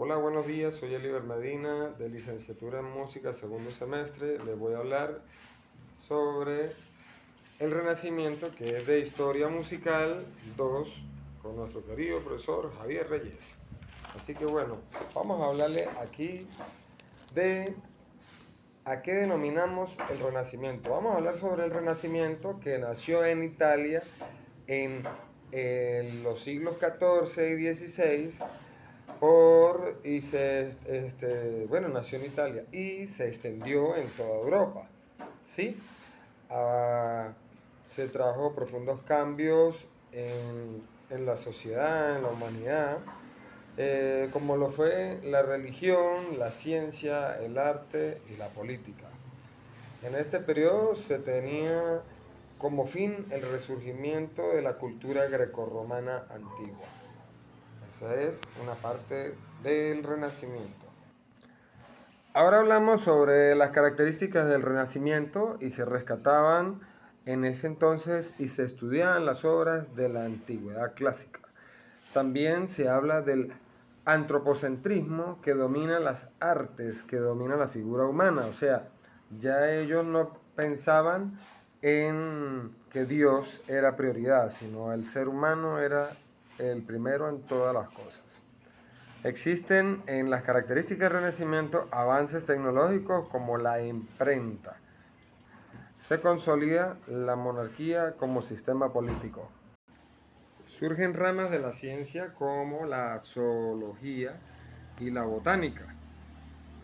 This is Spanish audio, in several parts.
Hola, buenos días, soy Eliber Medina de Licenciatura en Música, segundo semestre. Les voy a hablar sobre el Renacimiento, que es de Historia Musical 2, con nuestro querido profesor Javier Reyes. Así que bueno, vamos a hablarle aquí de a qué denominamos el Renacimiento. Vamos a hablar sobre el Renacimiento que nació en Italia en los siglos XIV y XVI nació en Italia y se extendió en toda Europa, ¿sí? Ah, Se trajo profundos cambios en la sociedad, en la humanidad, como lo fue la religión, la ciencia, el arte y la política. En este periodo se tenía como fin el resurgimiento de la cultura grecorromana antigua. Esa es una parte del Renacimiento. Ahora hablamos sobre las características del Renacimiento y se rescataban en ese entonces y se estudiaban las obras de la antigüedad clásica. También se habla del antropocentrismo que domina las artes, que domina la figura humana. O sea, ya ellos no pensaban en que Dios era prioridad, sino el ser humano era el primero en todas las cosas. Existen en las características del Renacimiento avances tecnológicos como la imprenta. Se consolida la monarquía como sistema político. Surgen ramas de la ciencia como la zoología y la botánica.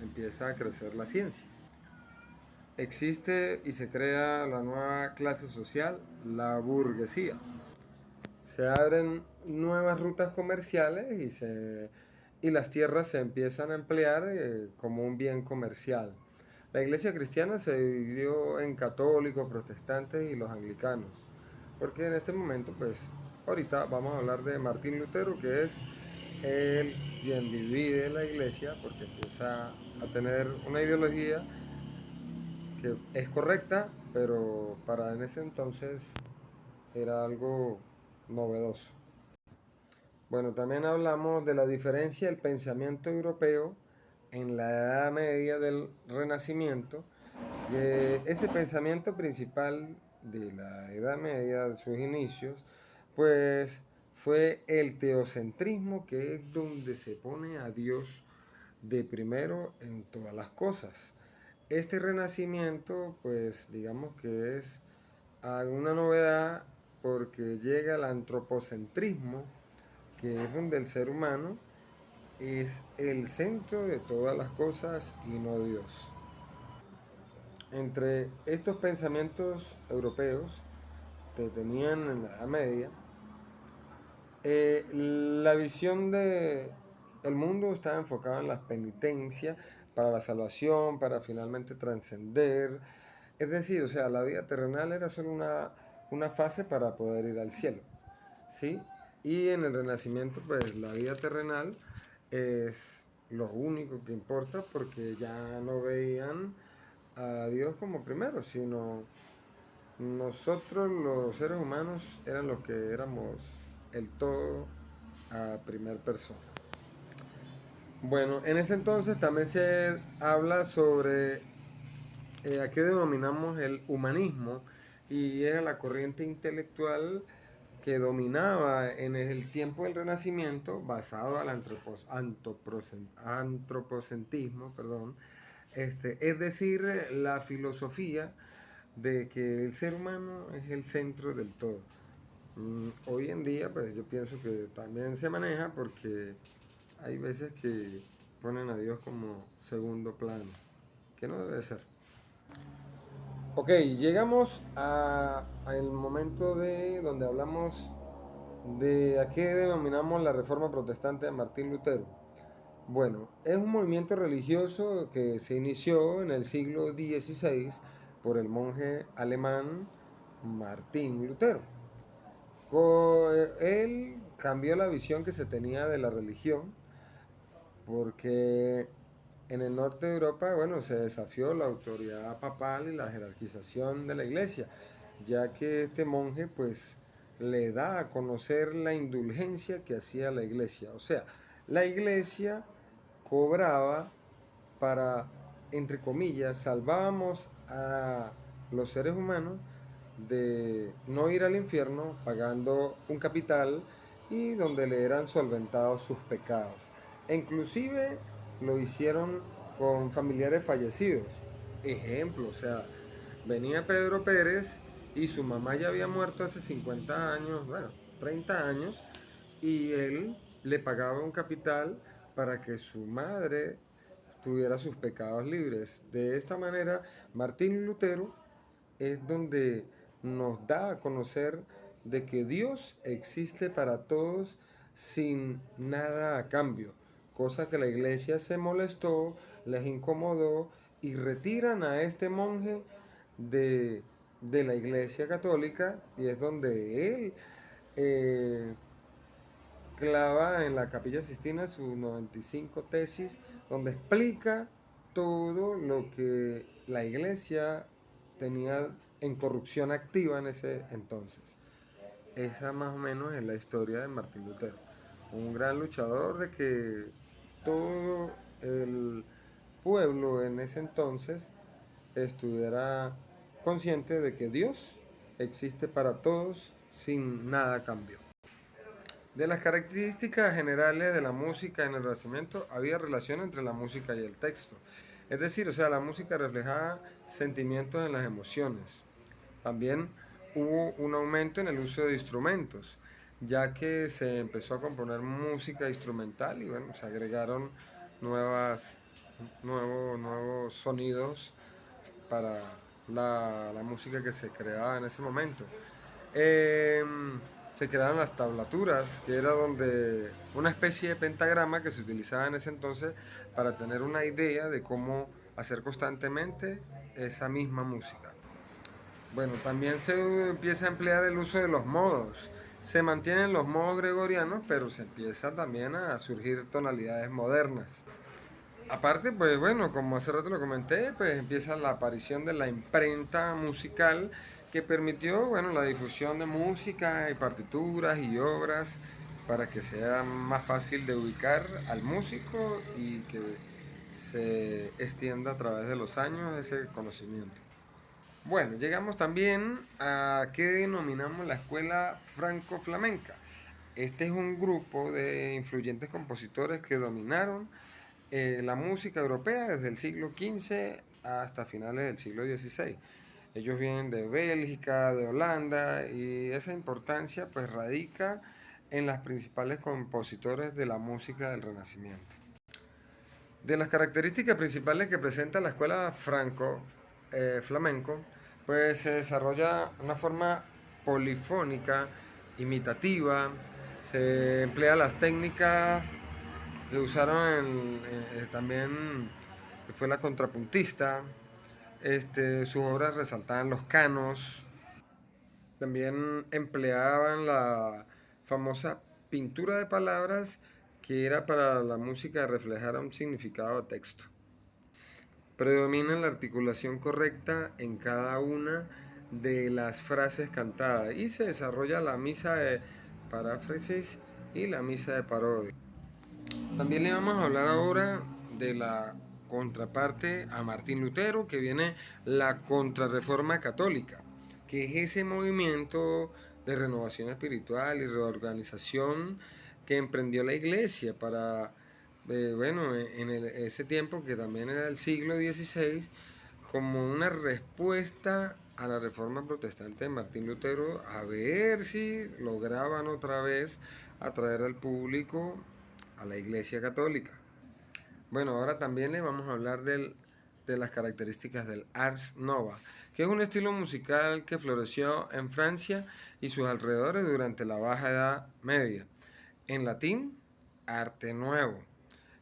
Empieza a crecer la ciencia. Existe y se crea la nueva clase social, la burguesía. Se abren nuevas rutas comerciales y las tierras se empiezan a emplear como un bien comercial. La iglesia cristiana se dividió en católicos, protestantes y los anglicanos, porque en este momento, pues, ahorita vamos a hablar de Martín Lutero, que es el quien divide la iglesia, porque empieza a tener una ideología que es correcta, pero para en ese entonces era algo novedoso. Bueno, también hablamos de la diferencia del pensamiento europeo en la Edad Media del Renacimiento, que ese pensamiento principal de la Edad Media, de sus inicios, pues fue el teocentrismo, que es donde se pone a Dios de primero en todas las cosas. Este renacimiento, pues digamos que es una novedad porque llega el antropocentrismo, que es donde el ser humano es el centro de todas las cosas y no Dios. Entre estos pensamientos europeos que tenían en la Edad Media, la visión de el mundo estaba enfocada en la penitencia para la salvación, para finalmente trascender. Es decir, o sea, la vida terrenal era solo una fase para poder ir al cielo, ¿sí? Y en el Renacimiento, pues la vida terrenal es lo único que importa porque ya no veían a Dios como primero, sino nosotros los seres humanos eran los que éramos el todo a primer persona. Bueno, en ese entonces también se habla sobre a qué denominamos el humanismo y era la corriente intelectual que dominaba en el tiempo del Renacimiento basado al antropocentrismo, perdón, es decir, la filosofía de que el ser humano es el centro del todo. Hoy en día, pues yo pienso que también se maneja porque hay veces que ponen a Dios como segundo plano, que no debe ser. Ok, llegamos al momento de donde hablamos de a qué denominamos la Reforma Protestante de Martín Lutero. Bueno, es un movimiento religioso que se inició en el siglo XVI por el monje alemán Martín Lutero. Él cambió la visión que se tenía de la religión porque en el norte de Europa, bueno, se desafió la autoridad papal y la jerarquización de la iglesia, ya que este monje pues le da a conocer la indulgencia que hacía la iglesia. O sea, la iglesia cobraba para, entre comillas, salvábamos a los seres humanos de no ir al infierno pagando un capital y donde le eran solventados sus pecados. E inclusive lo hicieron con familiares fallecidos. Ejemplo, o sea, venía Pedro Pérez y su mamá ya había muerto hace 50 años, bueno, 30 años, y él le pagaba un capital para que su madre tuviera sus pecados libres. De esta manera, Martín Lutero es donde nos da a conocer de que Dios existe para todos sin nada a cambio, cosa que la iglesia se molestó, les incomodó y retiran a este monje de, de la iglesia católica y es donde él eh, clava en la Capilla Sistina sus 95 tesis, donde explica todo lo que la iglesia tenía en corrupción activa en ese entonces. Esa más o menos es la historia de Martín Lutero, un gran luchador de que todo el pueblo en ese entonces estuviera consciente de que Dios existe para todos sin nada a cambio. De las características generales de la música en el Renacimiento había relación entre la música y el texto. Es decir, o sea, la música reflejaba sentimientos en las emociones. También hubo un aumento en el uso de instrumentos, ya que se empezó a componer música instrumental y bueno, se agregaron nuevos sonidos para la música que se creaba en ese momento. Se crearon las tablaturas, que era donde una especie de pentagrama que se utilizaba en ese entonces para tener una idea de cómo hacer constantemente esa misma música. Bueno, también se empieza a emplear el uso de los modos. Se mantienen los modos gregorianos, pero se empieza también a surgir tonalidades modernas. Aparte, pues bueno, como hace rato lo comenté, pues empieza la aparición de la imprenta musical que permitió, bueno, la difusión de música y partituras y obras para que sea más fácil de ubicar al músico y que se extienda a través de los años ese conocimiento. Bueno, llegamos también a qué denominamos la escuela franco-flamenca. Este es un grupo de influyentes compositores que dominaron la música europea desde el siglo XV hasta finales del siglo XVI. Ellos vienen de Bélgica, de Holanda y esa importancia pues radica en las principales compositores de la música del Renacimiento. De las características principales que presenta la escuela flamenco, pues se desarrolla una forma polifónica, imitativa, se emplea las técnicas que usaron también, que fue la contrapuntista, sus obras resaltaban los canos, también empleaban la famosa pintura de palabras que era para la música reflejar un significado de texto. Predomina la articulación correcta en cada una de las frases cantadas y se desarrolla la misa de paráfrasis y la misa de parodia. También le vamos a hablar ahora de la contraparte a Martín Lutero, que viene la Contrarreforma Católica, que es ese movimiento de renovación espiritual y reorganización que emprendió la Iglesia para, bueno, ese tiempo que también era el siglo XVI, como una respuesta a la reforma protestante de Martín Lutero, a ver si lograban otra vez atraer al público a la Iglesia Católica. Bueno, ahora también le vamos a hablar de las características del Ars Nova, que es un estilo musical que floreció en Francia y sus alrededores durante la Baja Edad Media. En latín, arte nuevo.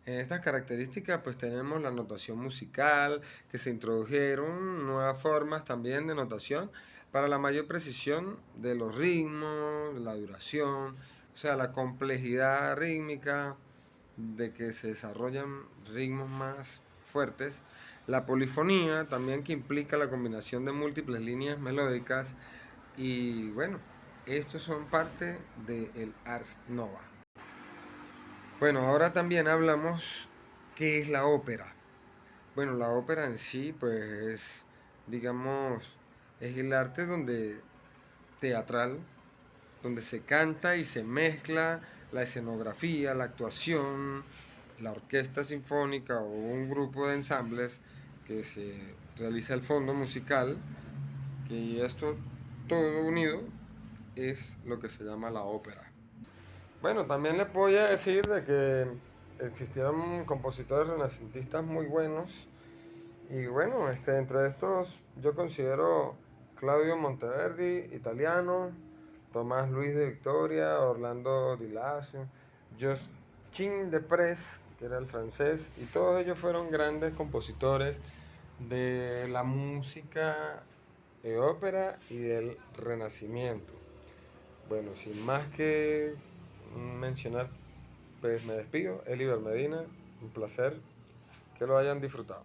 En estas características pues tenemos la notación musical, que se introdujeron nuevas formas también de notación para la mayor precisión de los ritmos, la duración, o sea, la complejidad rítmica, de que se desarrollan ritmos más fuertes. La polifonía también que implica la combinación de múltiples líneas melódicas y bueno, estos son parte del Ars Nova. Bueno, ahora también hablamos ¿Qué es la ópera? Bueno, la ópera en sí, pues es, digamos, es el arte donde teatral, donde se canta y se mezcla la escenografía, la actuación, la orquesta sinfónica o un grupo de ensambles que se realiza el fondo musical, que esto todo unido es lo que se llama la ópera. Bueno, también le voy a decir de que existieron compositores renacentistas muy buenos y bueno, entre estos yo considero Claudio Monteverdi, italiano, Tomás Luis de Victoria, Orlando Di Lasso, Josquin de Prez, que era el francés, y todos ellos fueron grandes compositores de la música de ópera y del Renacimiento. Bueno, sin más que mencionar, pues me despido. Eliber Medina, un placer que lo hayan disfrutado.